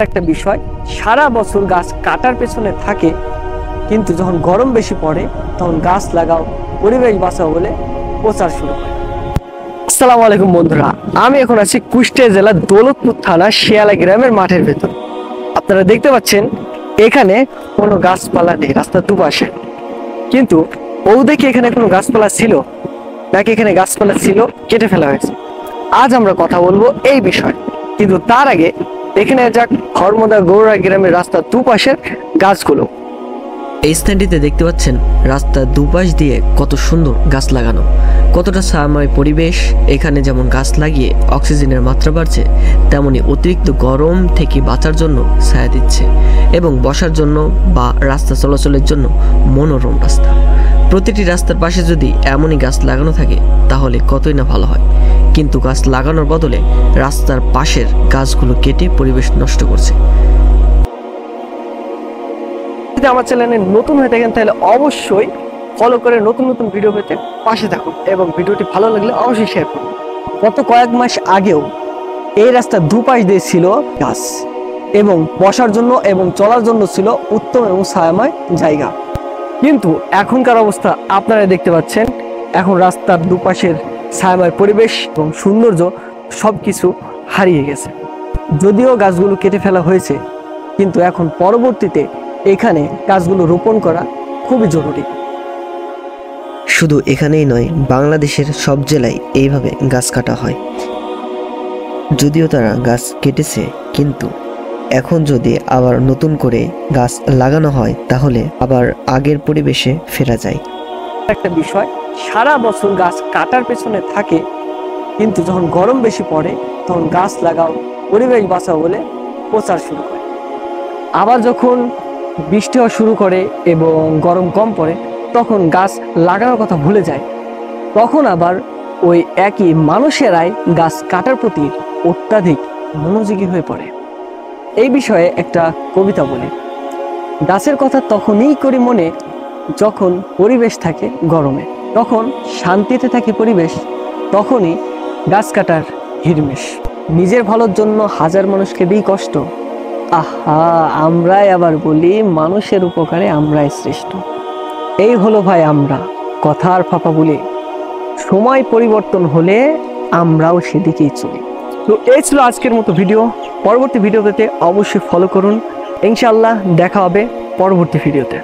একটা বিষয়, সারা বছর গাছ কাটার পেছনে থাকে, কিন্তু যখন গরম বেশি পড়ে তখন গাছ লাগাও, পরিবেশ বাঁচাও বলে প্রচার শুরু করে। আসসালামু আলাইকুম বন্ধুরা, আমি এখন আছি কুষ্টিয়া জেলার দৌলতপুর থানা শিয়ালা গ্রামের মাঠের ভেতর। আপনারা দেখতে পাচ্ছেন এখানে কোনো গাছপালা নেই রাস্তার দুপাশে, কিন্তু ও দেখি এখানে কোনো গাছপালা ছিল নাকি এখানে গাছপালা ছিল কেটে ফেলা হয়েছে। আজ আমরা কথা বলবো এই বিষয়, কিন্তু তার আগে এখানে যাক হরমদা গৌড়া গ্রামের রাস্তার দুপাশের গাছগুলো। এই স্থানটিতে দেখতে পাচ্ছেন রাস্তার দুপাশ দিয়ে কত সুন্দর গাছ লাগানো, কতটা ছায়াময় পরিবেশ। এখানে যেমন গাছ লাগিয়ে অক্সিজেনের মাত্রা বাড়ছে, তেমনি অতিরিক্ত গরম থেকে বাঁচার জন্য ছায়া দিচ্ছে এবং বসার জন্য বা রাস্তা চলাচলের জন্য মনোরম রাস্তা। প্রতিটি রাস্তার পাশে যদি এমনই গাছ লাগানো থাকে তাহলে কতই না ভালো হয়, কিন্তু গাছ লাগানোর বদলে রাস্তার পাশের গাছগুলো কেটে পরিবেশ নষ্ট করছে। যদি আমার চ্যানেলে নতুন হয়ে থাকেন তাহলে অবশ্যই ফলো করে নতুন নতুন ভিডিও পেতে পাশে থাকুন এবং ভিডিওটি ভালো লাগলে অবশ্যই শেয়ার করুন। গত কয়েক মাস আগেও এই রাস্তার দুপাশ দিয়ে ছিল গাছ এবং বসার জন্য এবং চলার জন্য ছিল উত্তম এবং ছায়াময় জায়গা, কিন্তু এখনকার অবস্থা আপনারা দেখতে পাচ্ছেন। এখন রাস্তার দুপাশের ছায়াময় পরিবেশ এবং সৌন্দর্য সবকিছু হারিয়ে গেছে। যদিও গাছগুলো কেটে ফেলা হয়েছে, কিন্তু এখন পরবর্তীতে এখানে গাছগুলো রোপণ করা খুবই জরুরি। শুধু এখানেই নয়, বাংলাদেশের সব জেলায় এইভাবে গাছ কাটা হয়। যদিও তারা গাছ কেটেছে, কিন্তু এখন যদি আবার নতুন করে গাছ লাগানো হয় তাহলে আবার আগের পরিবেশে ফেরা যায়। একটা বিষয়, সারা বছর গাছ কাটার পেছনে থাকে, কিন্তু যখন গরম বেশি পড়ে তখন গাছ লাগাও, পরিবেশ বাঁচাও বলে প্রচার শুরু করে। আবার যখন বৃষ্টি হওয়া শুরু করে এবং গরম কম পড়ে তখন গাছ লাগানোর কথা ভুলে যায়। তখন আবার ওই একই মানুষেরাই গাছ কাটার প্রতি অত্যাধিক মনোযোগী হয়ে পড়ে। এই বিষয়ে একটা কবিতা বলি, গাছের কথা তখনই করি মনে যখন পরিবেশ থাকে গরমে, তখন শান্তিতে থাকে পরিবেশ, তখনই গাছ কাটার হিরমেশ। নিজের ভালোর জন্য হাজার মানুষকে দিই কষ্ট, আহা আমরাই আবার বলি মানুষের উপকারে আমরাই শ্রেষ্ঠ। এই হলো ভাই আমরা, কথার ফাঁপা বলি, সময় পরিবর্তন হলে আমরাও সেদিকেই চলি। তো এই ছিল আজকের মতো ভিডিও। পরবর্তী ভিডিও পেতে অবশ্যই ফলো করুন। ইনশাআল্লাহ দেখা হবে পরবর্তী ভিডিওতে।